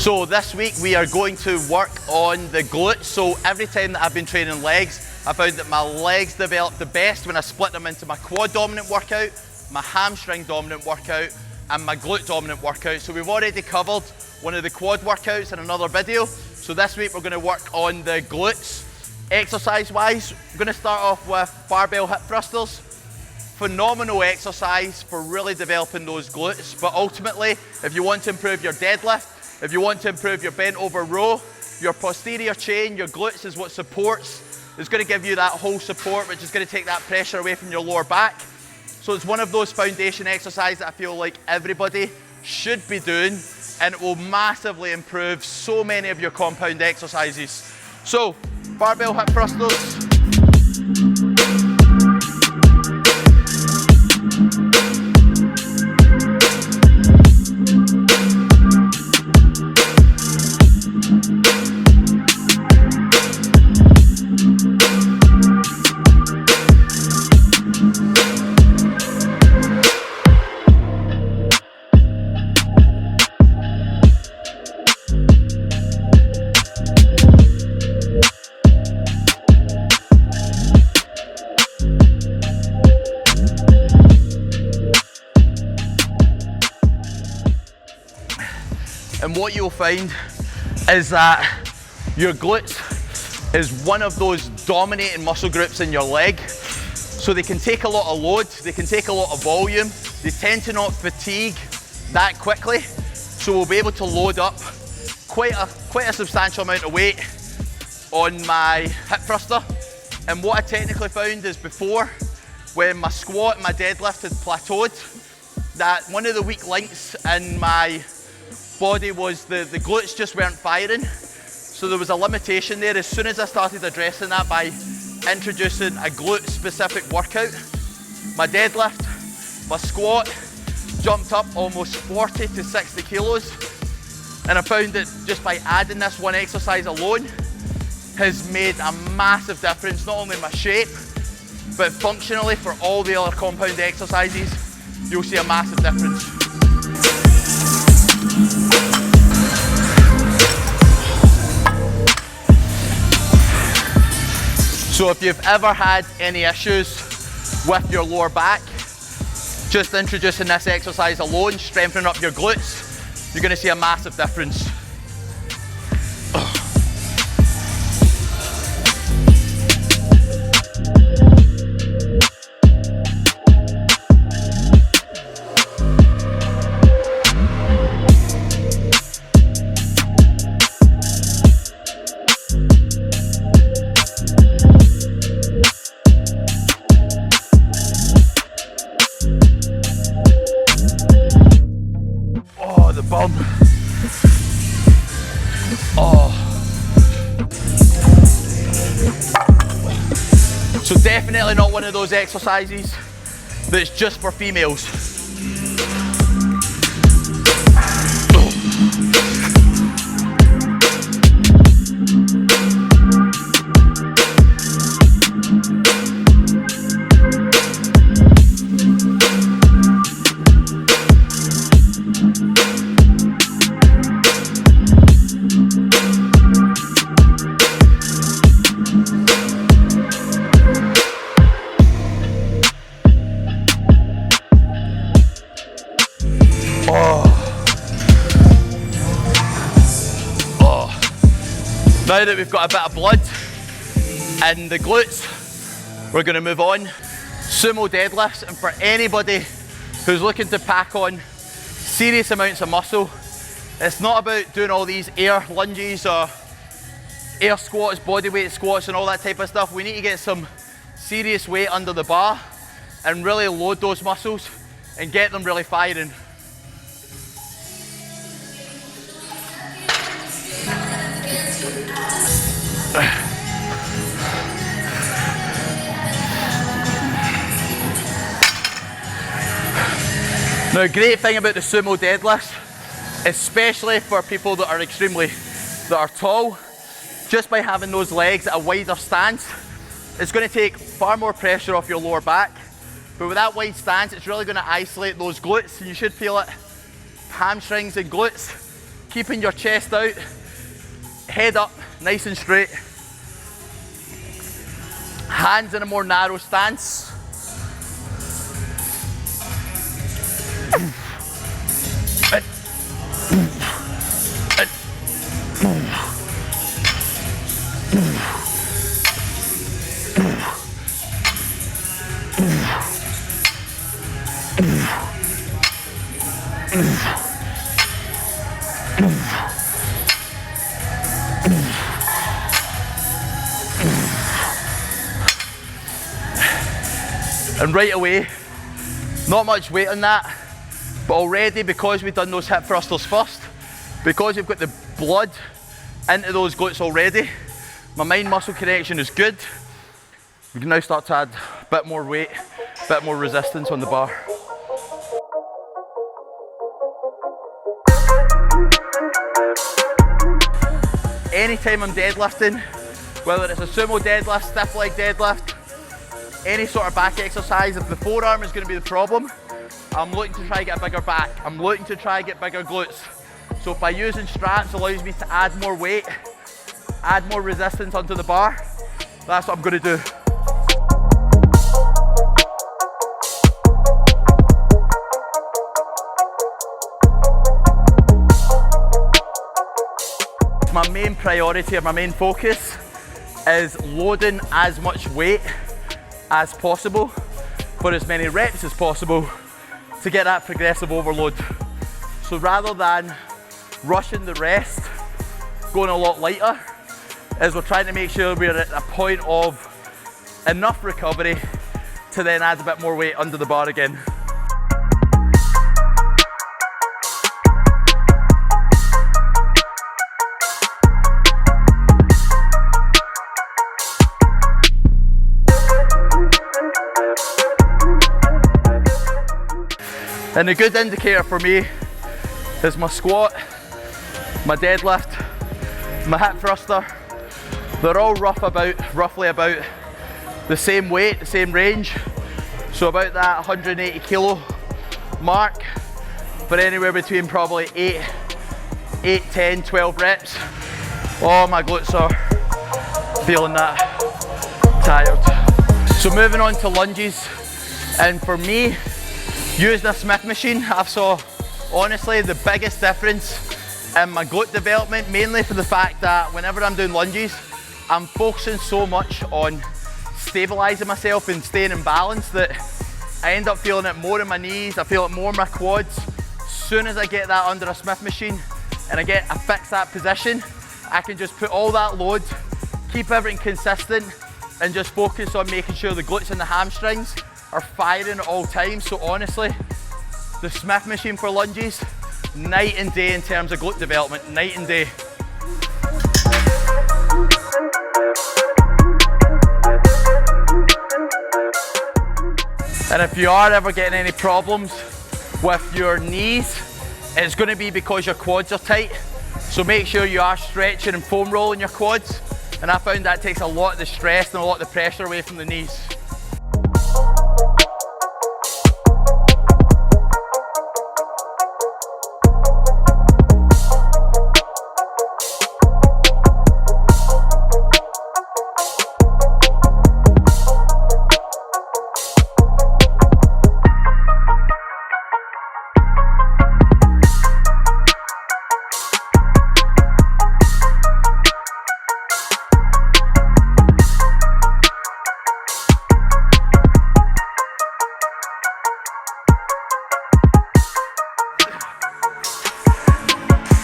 So this week we are going to work on the glutes. So every time that I've been training legs, I found that my legs develop the best when I split them into my quad dominant workout, my hamstring dominant workout, and my glute dominant workout. So we've already covered one of the quad workouts in another video. So this week we're going to work on the glutes. Exercise wise, we're going to start off with barbell hip thrusters. Phenomenal exercise for really developing those glutes, but ultimately if you want to improve your deadlift, if you want to improve your bent over row, your posterior chain, your glutes is what supports. It's going to give you that whole support, which is going to take that pressure away from your lower back. So it's one of those foundation exercises that I feel like everybody should be doing, and it will massively improve so many of your compound exercises. So barbell hip thrusters. And what you'll find is that your glutes is one of those dominating muscle groups in your leg. So they can take a lot of load, they can take a lot of volume, they tend to not fatigue that quickly. So we'll be able to load up quite a substantial amount of weight on my hip thruster. And what I technically found is before, when my squat and my deadlift had plateaued, that one of the weak links in my body was the glutes just weren't firing. So there was a limitation there. As soon as I started addressing that by introducing a glute specific workout, my deadlift, my squat jumped up almost 40 to 60 kilos. And I found that just by adding this one exercise alone has made a massive difference, not only in my shape, but functionally for all the other compound exercises, you'll see a massive difference. So if you've ever had any issues with your lower back, just introducing this exercise alone, strengthening up your glutes, you're going to see a massive difference. Burn. Oh. So definitely not one of those exercises that's just for females. Now that we've got a bit of blood in the glutes, we're going to move on. Sumo deadlifts, and for anybody who's looking to pack on serious amounts of muscle, it's not about doing all these air lunges or air squats, bodyweight squats and all that type of stuff. We need to get some serious weight under the bar and really load those muscles and get them really firing. Now, a great thing about the sumo deadlifts, especially for people that are tall, just by having those legs at a wider stance, it's going to take far more pressure off your lower back. But with that wide stance, it's really going to isolate those glutes, and you should feel it, hamstrings and glutes, keeping your chest out, head up, nice and straight. Hands in a more narrow stance. And right away, not much weight on that, but already because we've done those hip thrusters first, because we've got the blood into those glutes already, my mind muscle connection is good. We can now start to add a bit more weight, a bit more resistance on the bar. Anytime I'm deadlifting, whether it's a sumo deadlift, stiff leg deadlift, any sort of back exercise, if the forearm is going to be the problem, I'm looking to try to get a bigger back. I'm looking to try to get bigger glutes. So by using straps allows me to add more weight, add more resistance onto the bar. That's what I'm going to do. My main priority or my main focus is loading as much weight as possible for as many reps as possible to get that progressive overload. So rather than rushing the rest, going a lot lighter, is we're trying to make sure we're at a point of enough recovery to then add a bit more weight under the bar again. And a good indicator for me is my squat, my deadlift, my hip thruster. They're all roughly about the same weight, the same range. So about that 180 kilo mark, but anywhere between probably 8, 10, 12 reps. Oh, my glutes are feeling that tired. So moving on to lunges, and for me, using a Smith machine, I've saw honestly the biggest difference in my glute development, mainly for the fact that whenever I'm doing lunges, I'm focusing so much on stabilizing myself and staying in balance that I end up feeling it more in my knees, I feel it more in my quads. As soon as I get that under a Smith machine and I fix that position, I can just put all that load, keep everything consistent, and just focus on making sure the glutes and the hamstrings are firing at all times. So honestly, the Smith machine for lunges, night and day in terms of glute development, night and day. And if you are ever getting any problems with your knees, it's going to be because your quads are tight. So make sure you are stretching and foam rolling your quads. And I found that takes a lot of the stress and a lot of the pressure away from the knees.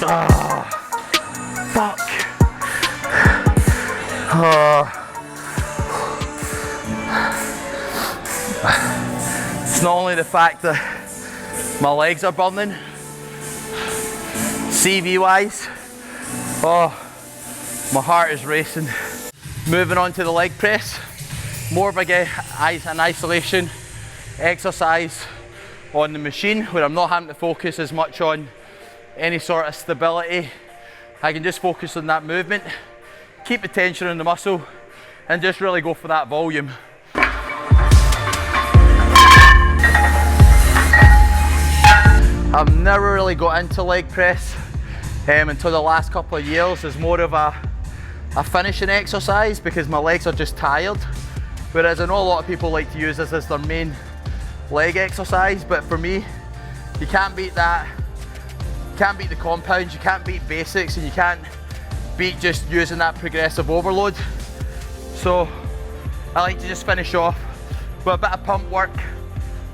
Oh, fuck. It's not only the fact that my legs are burning, CV wise, oh, my heart is racing. Moving on to the leg press, more of an isolation exercise on the machine where I'm not having to focus as much on any sort of stability. I can just focus on that movement, keep the tension in the muscle, and just really go for that volume. I've never really got into leg press until the last couple of years is more of a finishing exercise because my legs are just tired. Whereas I know a lot of people like to use this as their main leg exercise, but for me, you can't beat that. You can't beat the compounds, you can't beat basics, and you can't beat just using that progressive overload. So I like to just finish off with a bit of pump work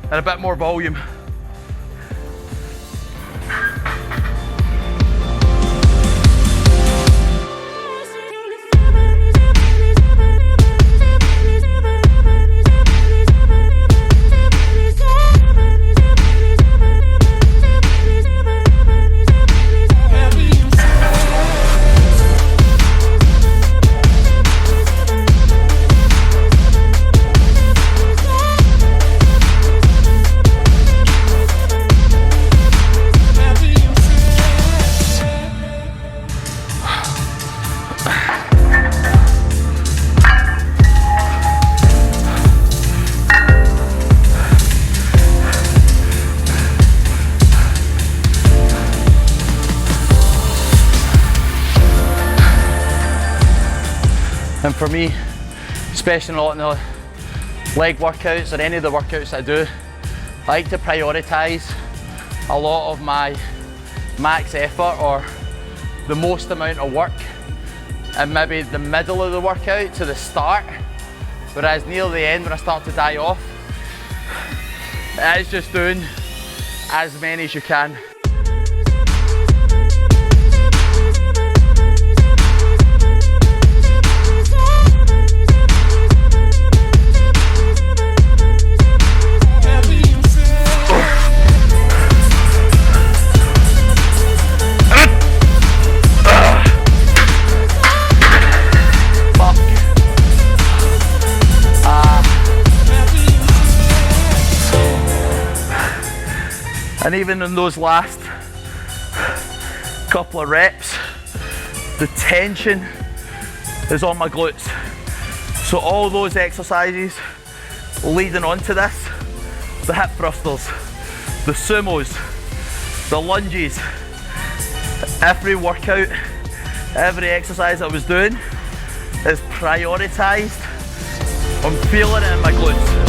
and a bit more volume. And for me, especially a lot in the leg workouts or any of the workouts I do, I like to prioritise a lot of my max effort or the most amount of work and maybe the middle of the workout to the start, whereas near the end when I start to die off, it is just doing as many as you can. And even in those last couple of reps, the tension is on my glutes. So all those exercises leading on to this, the hip thrusters, the sumos, the lunges, every workout, every exercise I was doing is prioritised on feeling it in my glutes.